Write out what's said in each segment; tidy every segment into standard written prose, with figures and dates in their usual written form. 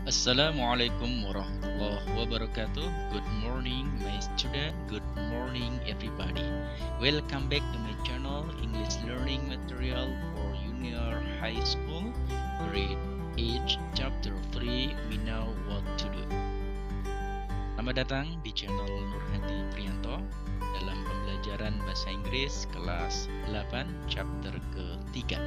Assalamualaikum warahmatullahi wabarakatuh. Good morning, my student. Good morning, everybody. Welcome back to my channel, English Learning Material for Junior High School, Grade 8, Chapter 3. We know what to do. Selamat datang di channel Nurhadi Priyanto dalam pembelajaran Bahasa Inggris kelas 8, Chapter ke-3.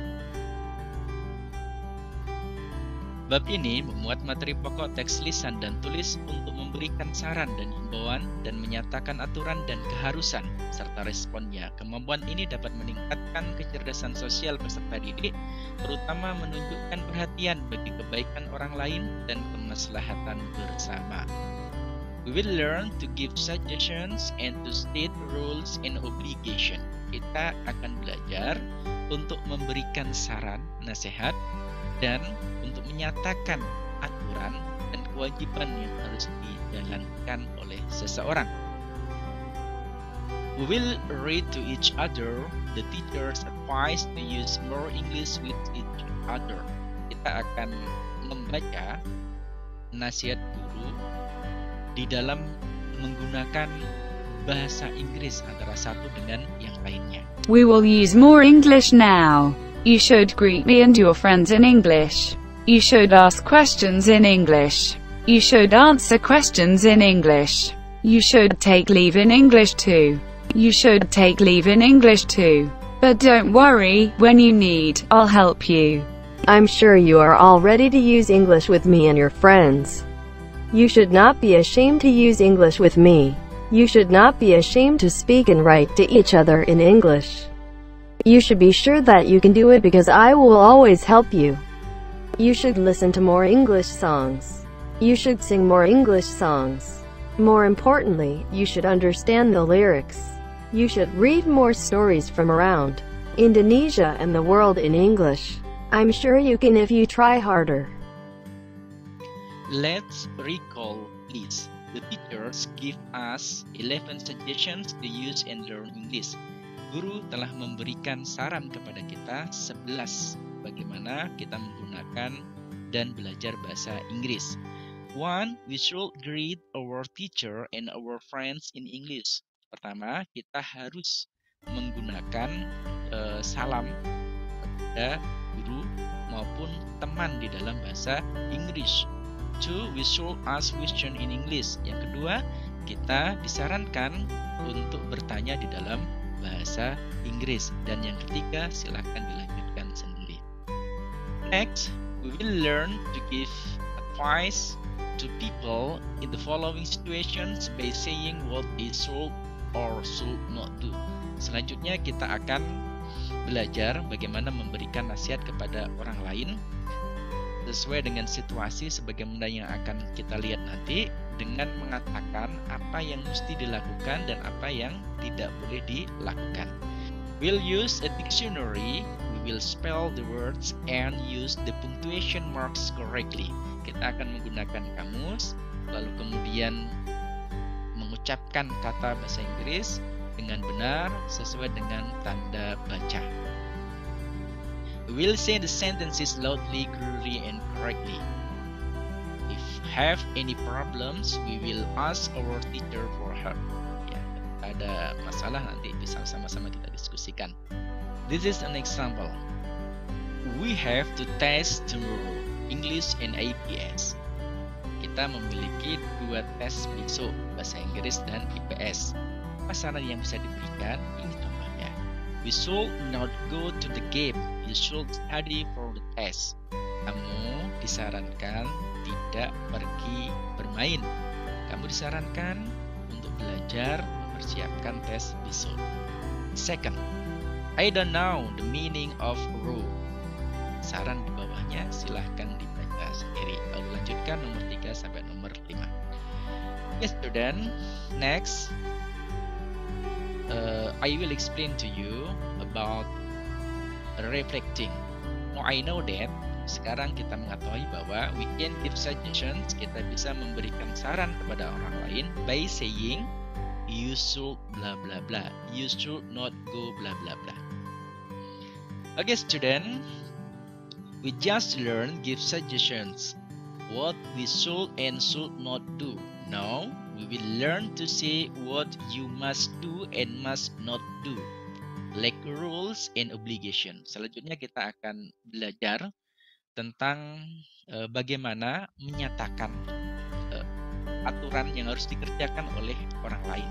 Bab ini memuat materi pokok teks lisan dan tulis untuk memberikan saran dan himbauan dan menyatakan aturan dan keharusan serta responnya. Kemampuan ini dapat meningkatkan kecerdasan sosial peserta didik, terutama menunjukkan perhatian bagi kebaikan orang lain dan kemaslahatan bersama. We will learn to give suggestions and to state rules and obligation. Kita akan belajar untuk memberikan saran, nasihat, dan untuk menyatakan aturan dan kewajiban yang harus dijalankan oleh seseorang. We will read to each other the teacher's advice to use more English with each other. Kita akan membaca nasihat guru di dalam menggunakan bahasa Inggris antara satu dengan yang lainnya. We will use more English now. You should greet me and your friends in English. You should ask questions in English. You should answer questions in English. You should take leave in English too. You should take leave in English too. But don't worry, when you need, I'll help you. I'm sure you are all ready to use English with me and your friends. You should not be ashamed to use English with me. You should not be ashamed to speak and write to each other in English. You should be sure that you can do it because I will always help you. You should listen to more English songs. You should sing more English songs. More importantly, you should understand the lyrics. You should read more stories from around Indonesia and the world in English. I'm sure you can if you try harder. Let's recall this. The teachers give us 11 suggestions to use and learn English. Guru telah memberikan saran kepada kita 11 bagaimana kita menggunakan dan belajar bahasa Inggris. 1. We should greet our teacher and our friends in English. Pertama, kita harus menggunakan salam kepada guru maupun teman di dalam bahasa Inggris. 2. We should ask question in English. Yang kedua, kita disarankan untuk bertanya di dalam bahasa Inggris. Dan yang ketiga, silakan dilanjutkan sendiri. Next, we will learn to give advice to people in the following situations by saying what they should or should not do. Selanjutnya kita akan belajar bagaimana memberikan nasihat kepada orang lain sesuai dengan situasi sebagaimana yang akan kita lihat nanti, dengan mengatakan apa yang mesti dilakukan dan apa yang tidak boleh dilakukan. We'll use a dictionary, we will spell the words and use the punctuation marks correctly. Kita akan menggunakan kamus, lalu kemudian mengucapkan kata bahasa Inggris dengan benar sesuai dengan tanda baca. We will say the sentences loudly, clearly, and correctly. If have any problems, we will ask our teacher for help. Ya, ada masalah nanti bisa sama-sama kita diskusikan. This is an example. We have to test tomorrow, English and IPS. Kita memiliki 2 tes besok, bahasa Inggris dan IPS. Apa saran yang bisa diberikan? Ini contohnya. We should not go to the game. You should study for the test. Kamu disarankan tidak pergi bermain. Kamu disarankan untuk belajar mempersiapkan tes besok. Second, I don't know the meaning of row. Saran di bawahnya silahkan dibaca sendiri. Lalu lanjutkan nomor 3 sampai nomor 5. Yes, student. Next, I will explain to you about reflecting. Now I know that. Sekarang kita mengetahui bahwa we can give suggestions. Kita bisa memberikan saran kepada orang lain by saying you should blah blah blah. You should not go blah blah blah. Okay, student. We just learned give suggestions. what we should and should not do. Now, we will learn to say what you must do and must not do, like rules and obligation. Selanjutnya kita akan belajar tentang bagaimana menyatakan aturan yang harus dikerjakan oleh orang lain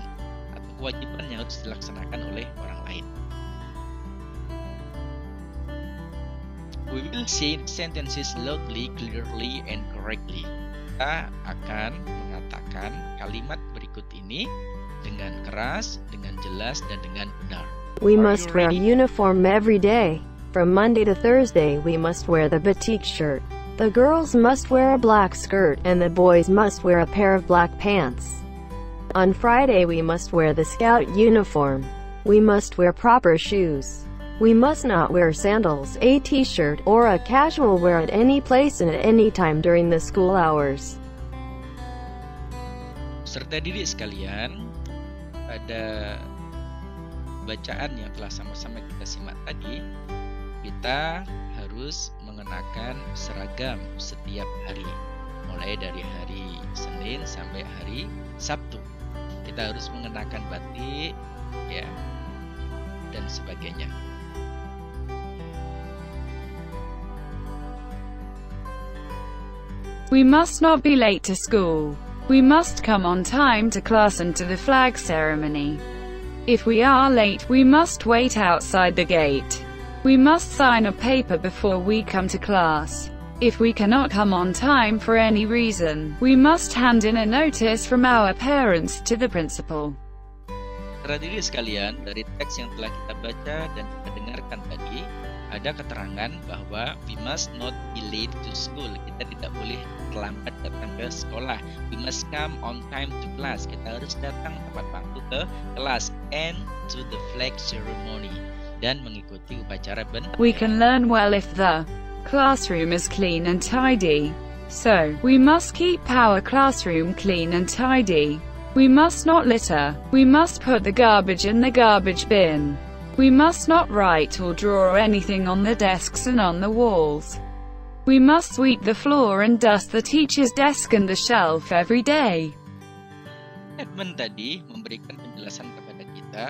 atau kewajiban yang harus dilaksanakan oleh orang lain. We will say sentences loudly, clearly, and correctly. Kita akan mengatakan kalimat berikut ini dengan keras, dengan jelas, dan dengan benar. We must wear a uniform every day. From Monday to Thursday we must wear the batik shirt. The girls must wear a black skirt, and the boys must wear a pair of black pants. On Friday we must wear the scout uniform. We must wear proper shoes. We must not wear sandals, a t-shirt, or a casual wear at any place and at any time during the school hours. Serta didik sekalian, pada bacaan yang telah sama-sama kita simak tadi, kita harus mengenakan seragam setiap hari, mulai dari hari Senin sampai hari Sabtu. Kita harus mengenakan batik, ya, dan sebagainya. We must not be late to school. We must come on time to class and to the flag ceremony. If we are late, we must wait outside the gate. We must sign a paper before we come to class. If we cannot come on time for any reason, we must hand in a notice from our parents to the principal. Hadirin sekalian, dari teks yang telah kita baca dan kita dengarkan tadi, ada keterangan bahwa we must not be late to school. Kita tidak boleh terlambat datang ke sekolah. We must come on time to class. Kita harus datang tepat waktu ke kelas. And to the flag ceremony. Dan mengikuti upacara bendera. We can learn well if the classroom is clean and tidy. So, we must keep our classroom clean and tidy. We must not litter. We must put the garbage in the garbage bin. We must not write or draw anything on the desks and on the walls. We must sweep the floor and dust the teacher's desk and the shelf every day. Statement tadi memberikan penjelasan kepada kita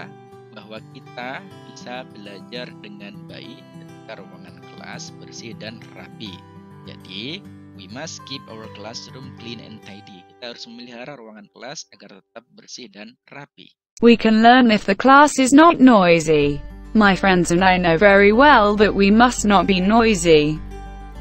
bahwa kita bisa belajar dengan baik ketika ruangan kelas bersih dan rapi. Jadi, we must keep our classroom clean and tidy. Kita harus memelihara ruangan kelas agar tetap bersih dan rapi. We can learn if the class is not noisy. My friends and I know very well that we must not be noisy.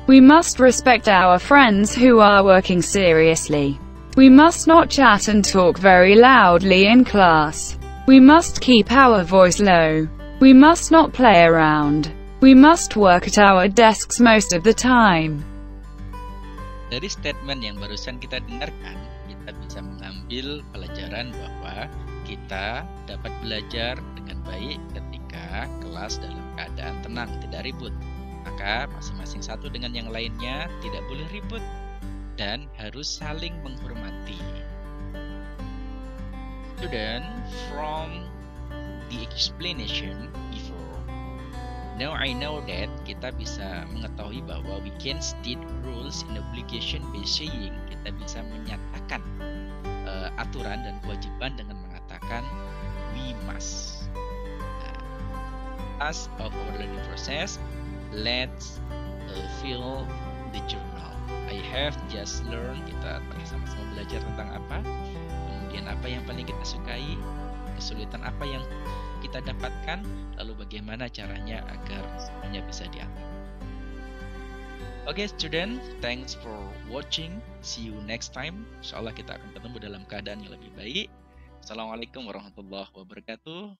We must respect our friends who are working seriously. We must not chat and talk very loudly in class. We must keep our voice low. We must not play around. We must work at our desks most of the time. Dari statement yang barusan kita dengarkan, kita bisa mengambil pelajaran bahwa kita dapat belajar dengan baik ketika kelas dalam keadaan tenang, tidak ribut. Maka masing-masing satu dengan yang lainnya tidak boleh ribut dan harus saling menghormati. Student, from the explanation before, now I know that kita bisa mengetahui bahwa we can state rules and obligation by saying, kita bisa menyatakan aturan dan kewajiban dengan mengatakan we must. As of our learning process, let's fill the journal. I have just learned, kita telah sama-sama belajar tentang apa, kemudian apa yang paling kita sukai, kesulitan apa yang kita dapatkan, lalu bagaimana caranya agar semuanya bisa diatur. Oke, student, thanks for watching. See you next time. Insyaallah kita akan ketemu dalam keadaan yang lebih baik. Assalamualaikum warahmatullahi wabarakatuh.